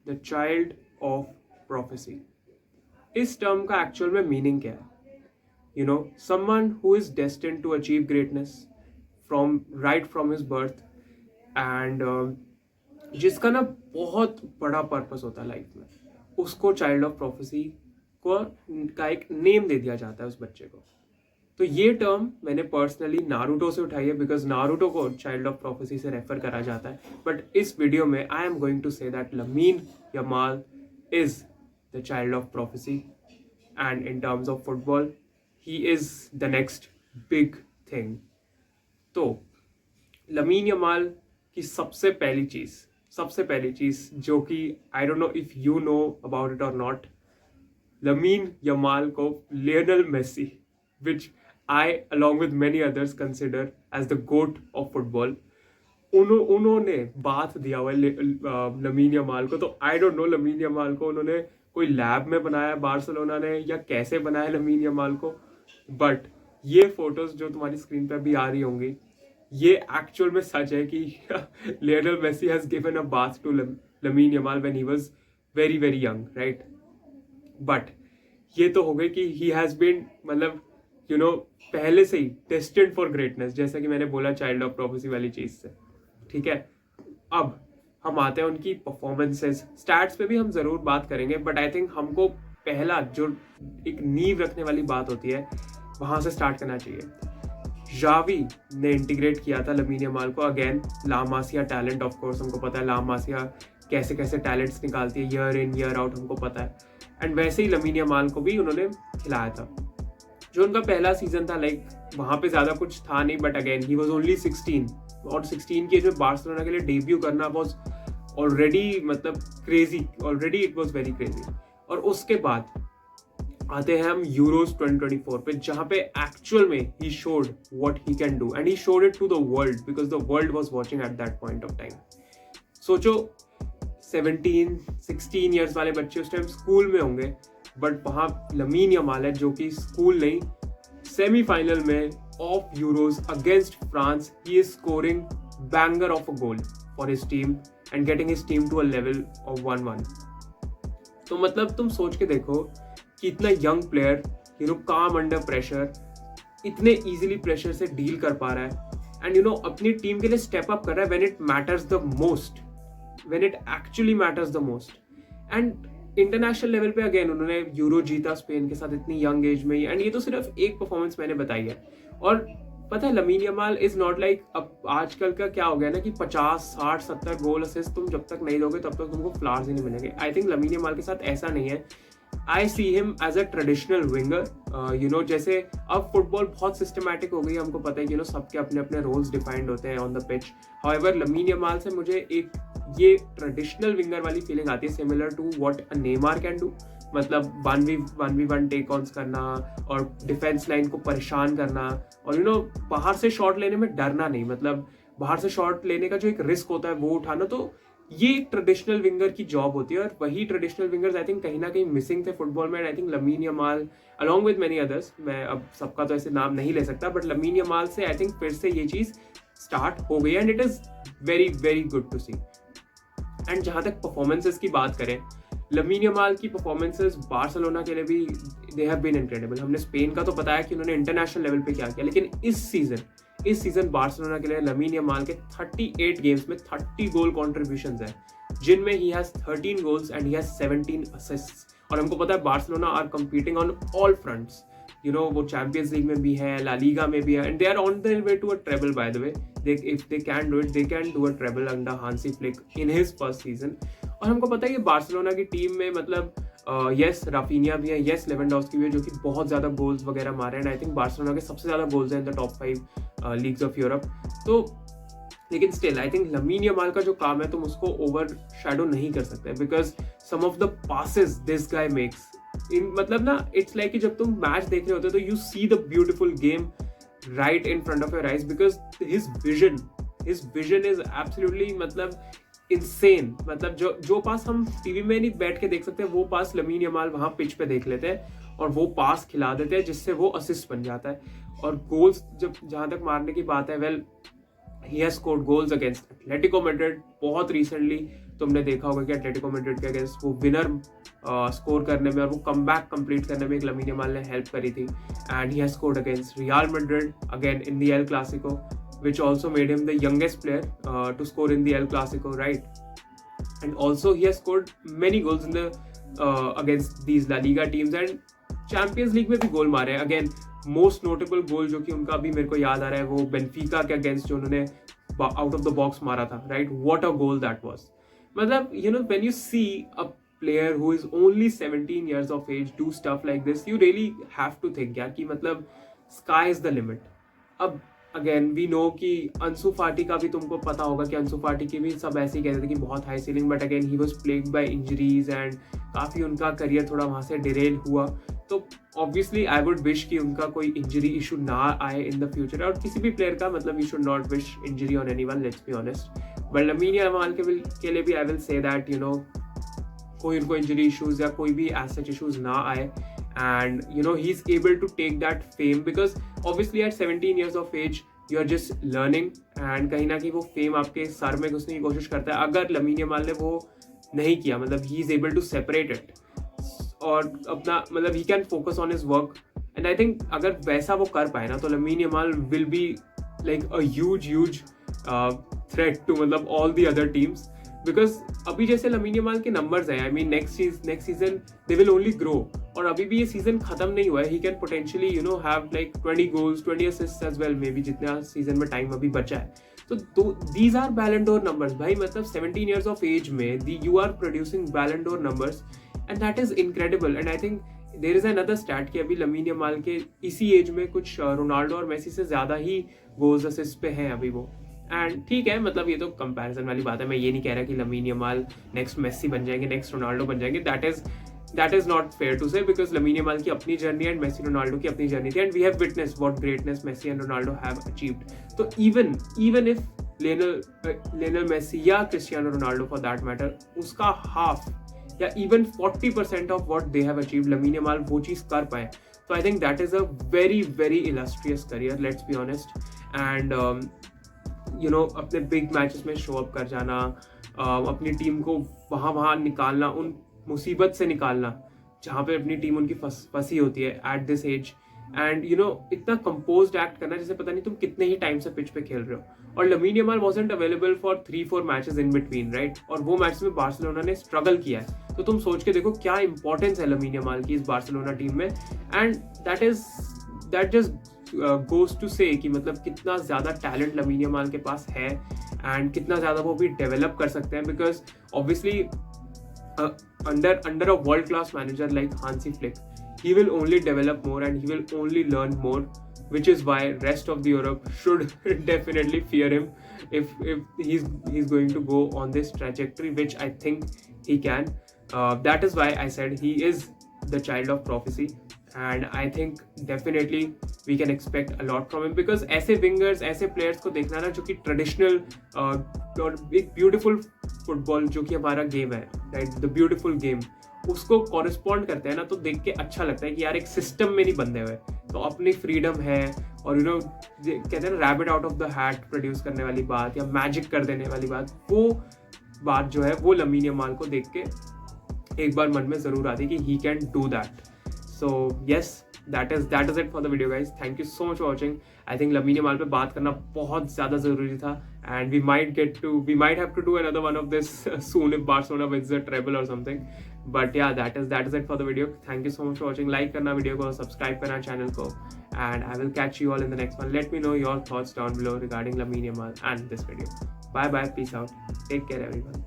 The child of prophecy. इस term का actual में मीनिंग क्या है? Someone who is destined to achieve greatness from his birth, and जिसका ना बहुत बड़ा पर्पस होता है लाइफ में, उसको चाइल्ड ऑफ प्रोफेसी को का एक नेम दे दिया जाता है उस बच्चे को। तो ये टर्म मैंने पर्सनली नारुतो से उठाई है, बिकॉज नारुतो को चाइल्ड ऑफ प्रोफेसी से रेफर करा जाता है। बट इस वीडियो में I am going to say that Lamine Yamal is the child of prophecy, and in terms of football he is the next big thing. तो Lamine Yamal की सबसे पहली चीज जो कि I don't know if you know about it और not, Lamine Yamal को Lionel Messi, which I along with many others consider as the GOAT of football, उन्होंने बात दिया हुआ लमीन यमाल को। तो आई डोंट नो लमीन यमाल को उन्होंने कोई लैब में बनाया बार्सिलोना ने, या कैसे बनाया लमीन यमाल को, बट ये फोटोज जो तुम्हारी स्क्रीन पर भी आ रही होंगी, ये एक्चुअल में सच है कि Lionel Messi has given a bath to Lamine Yamal when he was very very young, right? But ये तो हो गई कि ही हैज बीन मतलब पहले से ही डेस्टिन्ड फॉर ग्रेटनेस, जैसा कि मैंने बोला चाइल्ड ऑफ प्रोफेसी वाली चीज से। ठीक है, अब हम आते हैं उनकी परफॉर्मेंसेस, स्टैट्स पे भी हम जरूर बात करेंगे, बट आई थिंक हमको पहला जो एक नींव रखने वाली बात होती है वहां से स्टार्ट करना चाहिए। जावी ने इंटीग्रेट किया था लमीन यमाल को। Again La Masia talent, of course हमको पता है ला मासिया कैसे कैसे टैलेंट्स निकालती है ईयर इन ईयर आउट, हमको पता है। एंड वैसे ही लमीन यमाल को भी उन्होंने खिलाया था। जो उनका पहला सीजन था, लाइक वहां पे ज्यादा कुछ था नहीं, but again he was only 16, और 16 की एज में बार्सिलोना के लिए डेब्यू करना वाज ऑलरेडी मतलब crazy, already it was very crazy. और उसके बाद आते हैं हम यूरोज 2024 पे, जहां पे एक्चुअल में he showed what he can do, and he showed it to the world because the world was watching at that point of time. सोचो 17-16 ईयर्स वाले बच्चे उस टाइम स्कूल में होंगे, बट वहां लमीन यमाल है जो कि स्कूल नहीं, सेमीफाइनल में of Euros against France he is scoring banger of a goal for his team and getting his team to a level of 1-1। तो मतलब तुम सोच के देखो कि इतना young player calm under pressure, इतने इजीली प्रेशर से डील कर पा रहा है, एंड अपनी टीम के लिए स्टेप अप कर रहा है when it matters the most, when it actually matters the most. And international level पे अगेन उन्होंने यूरो जीता स्पेन के साथ इतनी यंग एज में ही, एंड ये तो सिर्फ एक परफॉर्मेंस मैंने बताई है। और पता है lamin Yamal is not like, अब आजकल का क्या हो गया ना कि 50, 60, 70 गोल असिस्ट तुम जब तक नहीं दोगे तब तक तुमको फ्लावर्स ही नहीं मिलेंगे। आई थिंक लमीन यमाल के साथ ऐसा नहीं है। I see him as a traditional winger. जैसे अब फुटबॉल बहुत सिस्टमैटिक हो गई, हमको पता है कि सबके अपने अपने रोल्स डिफाइंड होते हैं on the pitch. However Lamine Yamal से मुझे एक ये ट्रेडिशनल विंगर वाली फीलिंग आती है, similar to what a Neymar can do. मतलब 1v1 टेक ऑन्स करना और डिफेंस लाइन को परेशान करना, और बाहर से शॉट लेने में डरना नहीं, मतलब बाहर से शॉट लेने का जो एक रिस्क होता है वो उठाना। तो ये एक ट्रेडिशनल विंगर की जॉब होती है, और वही ट्रेडिशनल विंगर्स आई थिंक कहीं ना कहीं मिसिंग थे फुटबॉल में। And I think lamin Yamal along with many others, मैं अब सबका तो ऐसे नाम नहीं ले सकता, बट लमीन यमाल से आई थिंक फिर से ये चीज स्टार्ट हो गई, and it is very very good to see. And जहां तक परफॉर्मेंसेस की बात करें, लमीन यमाल की परफॉर्मेंसेस बार्सिलोना के लिए भी दे हैव बीन इनक्रेडिबल। हमने स्पेन का तो बताया कि उन्होंने इंटरनेशनल लेवल पे क्या किया, लेकिन इस सीजन बार्सिलोना के लिए लमीन यमाल के 38 गेम्स में 30 गोल कॉन्ट्रीब्यूशंस है, जिनमें he has 13 goals and he has 17 assists. और हमको पता है Barcelona are competing on all fronts, वो चैंपियंस लीग में भी है, ला लीगा में भी है, and they are on their way to a treble by the way. If they can do it, they can do a treble under Hansi Flick in his first season। और हमको पता है कि Barcelona की team में मतलब yes Raphinha भी है, यस लेवेंडोव्स्की भी है, जो कि बहुत ज्यादा गोल्स वगैरह मारे हैं। आई थिंक बार्सिलोना के सबसे ज्यादा गोल्स हैं in the top 5 leagues of Europe. तो लेकिन still I think lamin Yamal का जो काम है तुम उसको ओवर शैडो नहीं कर सकते, because some of the passes this guy makes in, मतलब ना इट्स लाइक कि जब तुम मैच देख रहे होते हो तो you see the beautiful game right in front of your eyes, because his vision is absolutely मतलब insane। मतलब जो पास हम टीवी में नहीं बैठ के देख सकते, वो पास लमीन यमाल वहां पिच पे देख लेते हैं और वो पास खिला देते हैं, जिससे वो असिस्ट बन जाता है। और गोल्स जब जहां तक मारने की बात है, well he has scored goals against Atletico Madrid बहुत recently, तुमने देखा होगा कि एटलेटिको मैड्रिड के अगेंस्ट वो विनर स्कोर करने में और वो कमबैक कंप्लीट करने में एक लमीन यमाल ने हेल्प करी थी, and he has scored against real Madrid again in the El Clasico, which also made him the youngest player to score in the El Clasico, right? And also he has scored many goals in the against these La Liga teams, and Champions League में भी गोल मारे हैं. Again, most notable goal जो कि उनका अभी मेरे को याद आ रहा है वो बेनफिका के अगेंस्ट जो उन्होंने आउट ऑफ द बॉक्स मारा था, right? What a goal that was. मतलब you know when you see a player who is only 17 years of age do stuff like this, you really have to think यार कि मतलब sky is the limit. अब again we know कि अंसु फाटी का भी तुमको पता होगा कि अंसु फाटी की भी सब ऐसे ही कहते थे कि बहुत high ceiling, but again he was plagued by injuries and काफ़ी उनका करियर थोड़ा वहाँ से डिरेल हुआ. तो ऑब्वियसली आई वुड विश कि उनका कोई इंजरी इशू ना आए इन द फ्यूचर, और किसी भी प्लेयर का मतलब we should not wish injury on anyone, let's be honest. But Lamine Yamal के लिए भी I will say that you know कोई उनको इंजरी इशूज़ या कोई भी एज सच इशूज़ ना आए, and you know he's able to take that fame because obviously at 17 years of age you are just learning, and कहीं ना कहीं वो फेम आपके सर में घुसने की कोशिश करता है. अगर लमीन यमाल ने वो नहीं किया, मतलब he is able to separate it और अपना मतलब he can focus on his work, and I think अगर वैसा वो कर पाए ना तो Lamine Yamal will be like a huge threat to मतलब all the other teams. Because अभी जैसे लमीन यमाल के नंबर्स हैं, I mean next season they will only grow, और अभी भी ये सीजन खत्म नहीं हुआ है. He can potentially you know have like 20 goals 20 assists as well, maybe जितना सीजन में टाइम अभी बचा है. तो these are Ballon d'Or numbers भाई, मतलब 17 ईयर्स ऑफ एज में you are producing Ballon d'Or numbers, and that is incredible. And I think there is another stat कि अभी लमीन यमाल के इसी एज में कुछ रोनाल्डो और मेसी से ज़्यादा ही गोल्स असिस्ट पे हैं अभी वो. एंड ठीक है, मतलब ये तो कंपैरिजन वाली बात है. मैं ये नहीं कह रहा कि लमीन यमाल नेक्स्ट मेसी बन जाएंगे, नेक्स्ट रोनाल्डो बन जाएंगे. That is not fair to say, because Lamine Yamal की अपनी जर्नी एंड मेसी रोनाल्डो की अपनी जर्नी थी, and we have witness what greatness Messi and Ronaldo have achieved. तो इवन इफ लियोनेल मेसी या Cristiano Ronaldo for that matter उसका half या even 40% of what they have achieved, Lamine Yamal वो चीज़ कर पाए, तो I think that is a very illustrious career, let's be honest. And you know अपने big matches में शो अप कर जाना, अपनी टीम को वहाँ निकालना, उन मुसीबत से निकालना जहाँ पे अपनी टीम उनकी फंसी होती है at this age, and you know इतना कंपोज्ड एक्ट करना जैसे पता नहीं तुम कितने ही टाइम से पिच पे खेल रहे हो. और lamin Yamal wasn't available for 3-4 matches in between, right, और वो मैच में बार्सिलोना ने स्ट्रगल किया है. तो तुम सोच के देखो क्या इंपॉर्टेंस है लमीन यमाल की इस बार्सिलोना टीम में, and that just goes to say कि मतलब कितना ज़्यादा टैलेंट लमीन यमाल के पास है एंड कितना ज़्यादा वो भी डेवलप कर सकते हैं. Because obviously under a world class manager like Hansi Flick, he will only develop more and he will only learn more, which is why rest of the Europe should definitely fear him if he's going to go on this trajectory, which I think he can. That is why I said he is the child of prophecy, and I think definitely we can expect a lot from him, because ऐसे wingers, ऐसे players को देखना ना जो कि traditional और एक beautiful football जो कि हमारा game है, right, the beautiful game, उसको कॉरेस्पॉन्ड करते हैं ना, तो देख के अच्छा लगता है कि यार एक सिस्टम में नहीं बंधे हुए, तो अपनी फ्रीडम है. और यू नो कहते हैं ना rabbit out of the hat produce करने वाली बात या मैजिक कर देने वाली बात, वो बात जो है वो लमीन यमाल को देख के एक बार मन में ज़रूर आती कि ही can do that. So yes, that is it for the video guys. Thank you so much for watching. I think Lamine Yamal पे बात करना बहुत ज़्यादा ज़रूरी था, and we might have to do another one of this soon if Barcelona wins the treble or something. But yeah, that is it for the video. Thank you so much for watching. Like करना video को, subscribe करना channel को, and I will catch you all in the next one. Let me know your thoughts down below regarding lamin Yamal and this video. Bye bye, peace out, take care everyone.